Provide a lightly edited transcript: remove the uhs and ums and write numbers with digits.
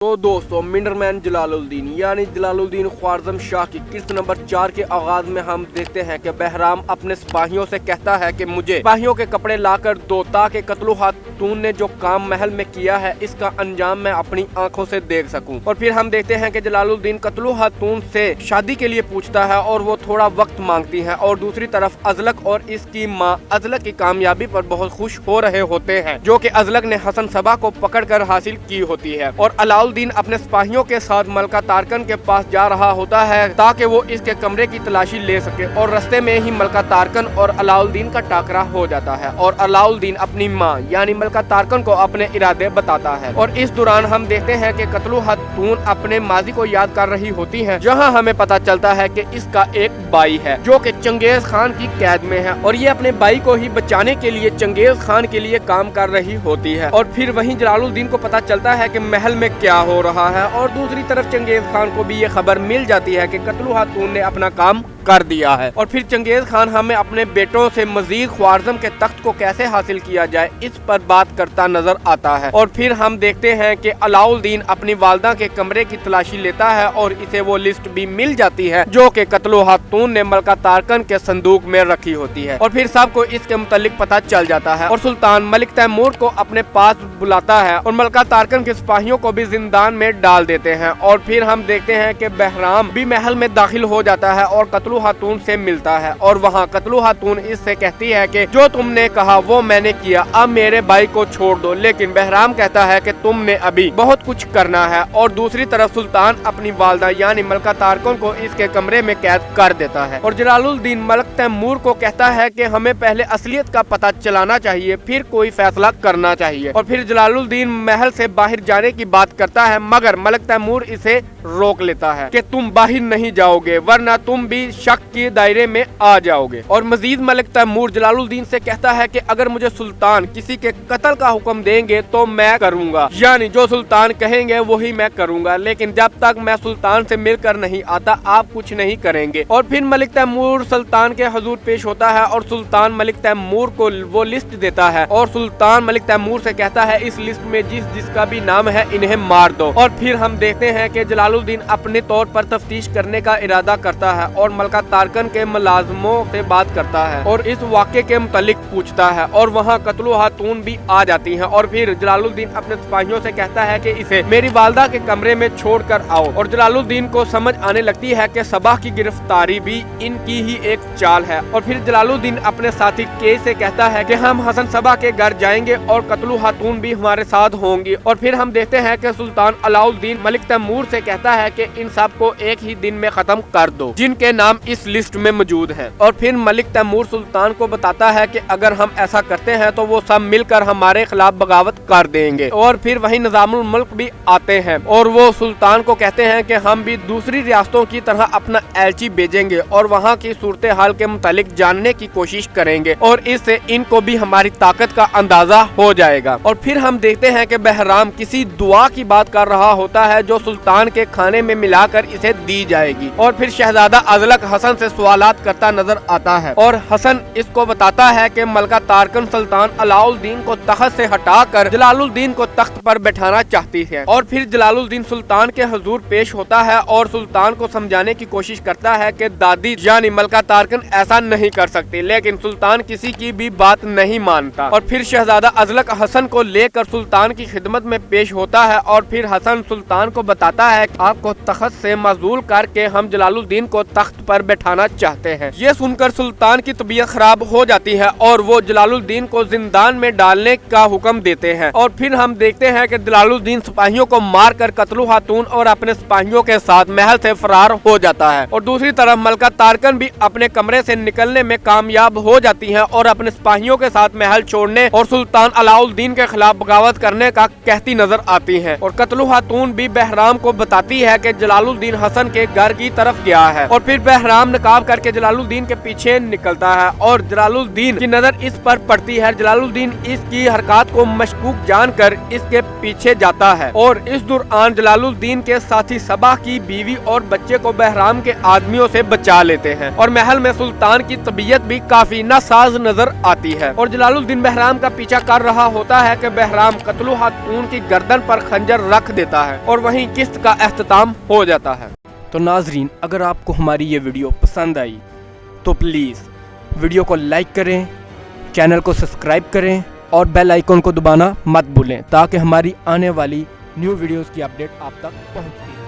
तो दोस्तों मिनरमैन जलालुद्दीन यानी जलालुद्दीन ख्वारज़म शाह की किस्त नंबर 4 के आगाज में हम देखते हैं कि बहराम अपने सिपाहियों से कहता है कि मुझे सिपाहियों के कपड़े लाकर दो ताकि कत्लो खातून ने जो काम महल में किया है इसका अंजाम मैं अपनी आंखों से देख सकूं। और फिर हम देखते हैं कि जलालुद्दीन कत्लो खातून से शादी के लिए पूछता है और वो थोड़ा वक्त मांगती है और दूसरी तरफ अजलक और इसकी माँ अजलक की कामयाबी पर बहुत खुश हो रहे होते हैं जो कि अजलक ने हसन सबा को पकड़कर हासिल की होती है। और अलाउद्दीन अपने सिपाहियों के साथ मलका तारकन के पास जा रहा होता है ताकि वो इसके कमरे की तलाशी ले सके और रास्ते में ही मलका तारकन और अलाउद्दीन का टाकरा हो जाता है और अलाउद्दीन अपनी माँ यानी मलका तारकन को अपने इरादे बताता है। और इस दौरान हम देखते हैं कि कत्लो खातून अपने माजी को याद कर रही होती है जहाँ हमें पता चलता है कि इसका एक भाई है जो कि चंगेज खान की कैद में है और ये अपने भाई को ही बचाने के लिए चंगेज खान के लिए काम कर रही होती है। और फिर वहीं जलालुद्दीन को पता चलता है कि महल में क्या हो रहा है और दूसरी तरफ चंगेज खान को भी ये खबर मिल जाती है कि कत्लो खातून ने अपना काम कर दिया है। और फिर चंगेज खान हमें अपने बेटों से मजीद ख्वारज़म के तख्त को कैसे हासिल किया जाए इस पर बात करता नजर आता है। और फिर हम देखते हैं कि अलाउद्दीन अपनी वालदा के कमरे की तलाशी लेता है और इसे वो लिस्ट भी मिल जाती है जो कि कत्लो खातून ने मलका तारकन के संदूक में रखी होती है। और फिर सबको इसके मुतालिक पता चल जाता है और सुल्तान मलिक तैमूर को अपने पास बुलाता है और मलका तारकन के सिपाहियों को भी जिंदान में डाल देते हैं। और फिर हम देखते हैं कि बहराम भी महल में दाखिल हो जाता है और कत्लो खातून से मिलता है और वहाँ कत्लो खातून इससे कहती है कि जो तुमने कहा वो मैंने किया, अब मेरे भाई को छोड़ दो। लेकिन बहराम कहता है कि तुमने अभी बहुत कुछ करना है। और दूसरी तरफ सुल्तान अपनी वालदा यानी मलका तारकन को इसके कमरे में कैद कर देता है और जलालुद्दीन मलिक तैमूर को कहता है कि हमें पहले असलियत का पता चलाना चाहिए फिर कोई फैसला करना चाहिए। और फिर जलालुद्दीन महल से बाहर जाने की बात करता है मगर मलिक तैमूर इसे रोक लेता है कि तुम बाहर नहीं जाओगे वरना तुम भी शक के दायरे में आ जाओगे। और मजीद मलिक तैमूर जलालुद्दीन से कहता है कि अगर मुझे सुल्तान किसी के कत्ल का हुक्म देंगे तो मैं करूंगा, यानी जो सुल्तान कहेंगे वही मैं करूंगा, लेकिन जब तक मैं सुल्तान से मिलकर नहीं आता आप कुछ नहीं करेंगे। और फिर मलिक तैमूर सुल्तान के हुजूर पेश होता है और सुल्तान मलिक तैमूर को वो लिस्ट देता है और सुल्तान मलिक तैमूर से कहता है इस लिस्ट में जिसका भी नाम है इन्हें मार दो। और फिर हम देखते हैं कि जलालुद्दीन अपने तौर पर तफ्तीश करने का इरादा करता है और मलका तारकन के मुलाजमों से बात करता है और इस वाक़े के मुतालिक पूछता है और वहाँ कत्लो खातून भी आ जाती हैं। और फिर जलालुद्दीन अपने सिपाहियों से कहता है कि इसे मेरी वालदा के कमरे में छोड़ कर आओ। और जलालुद्दीन को समझ आने लगती है कि सबा की गिरफ्तारी भी इनकी ही एक चाल है। और फिर जलालुद्दीन अपने साथी के से कहता है कि हम हसन सबा के घर जाएंगे और कत्लो खातून भी हमारे साथ होंगी। और फिर हम देखते हैं कि सुल्तान अलाउद्दीन मलिक तैमूर से कहता है कि इन सब को एक ही दिन में खत्म कर दो जिनके नाम इस लिस्ट में मौजूद है। और फिर मलिक तैमूर सुल्तान को बताता है कि अगर हम ऐसा करते हैं तो वो सब मिलकर हमारे खिलाफ बगावत कर देंगे। और फिर वही निजामुल मुल्क भी आते हैं और वो सुल्तान को कहते हैं कि हम भी दूसरी रियासतों की तरह अपना एलची भेजेंगे और वहाँ की सूरत हाल के मुतालिक जानने की कोशिश करेंगे और इससे इनको भी हमारी ताकत का अंदाजा हो जाएगा। और फिर हम देखते हैं कि बहराम किसी दुआ की बात कर रहा होता है जो सुल्तान के खाने में मिलाकर इसे दी जाएगी। और फिर शहजादा अजलक हसन से सवालात करता नजर आता है और हसन इसको बताता है कि मलका तारकन सुल्तान अलाउद्दीन को तख्त से हटाकर जलालुद्दीन को तख्त पर बैठाना चाहती है। और फिर जलालुद्दीन सुल्तान के हुजूर पेश होता है और सुल्तान को समझाने की कोशिश करता है कि दादी यानी मलका तारकन ऐसा नहीं कर सकती, लेकिन सुल्तान किसी की भी बात नहीं मानता। और फिर शहजादा अजलक हसन को लेकर सुल्तान की खिदमत में पेश होता है और फिर हसन सुल्तान को बताता है कि आपको तख्त से माजूल करके हम जलालुद्दीन को तख्त पर बैठाना चाहते हैं। ये सुनकर सुल्तान की तबीयत खराब हो जाती है और वो जलालुद्दीन को जिंदान में डालने का हुक्म देते हैं। और फिर हम देखते हैं कि जलालुद्दीन सिपाहियों को मारकर कत्लो खातून और अपने सिपाहियों के साथ महल से फरार हो जाता है। और दूसरी तरफ मलका तारकन भी अपने कमरे से निकलने में कामयाब हो जाती है और अपने सिपाहियों के साथ महल छोड़ने और सुल्तान अलाउद्दीन के खिलाफ बगावत करने का कहती नजर आती है। और कत्लो खातून भी बहराम को बताती पड़ती है कि जलालुद्दीन हसन के घर की तरफ गया है और फिर बहराम नकाब करके जलालुद्दीन के पीछे निकलता है और जलालुद्दीन की नजर इस पर पड़ती है। जलालुद्दीन इसकी हरकत को मशकूक जानकर इसके पीछे जाता है और इस दौरान जलालुद्दीन के साथी सबा की बीवी और बच्चे को बहराम के आदमियों से बचा लेते हैं और महल में सुल्तान की तबीयत भी काफी नासाज नजर आती है और जलालुद्दीन बहराम का पीछा कर रहा होता है कि बहराम कत्लो खातून की गर्दन पर खंजर रख देता है और वहीं किस्त का एख्तिताम हो जाता है। तो नाजरीन, अगर आपको हमारी ये वीडियो पसंद आई तो प्लीज़ वीडियो को लाइक करें, चैनल को सब्सक्राइब करें और बेल आइकन को दबाना मत भूलें ताकि हमारी आने वाली न्यू वीडियोस की अपडेट आप तक पहुंचती है।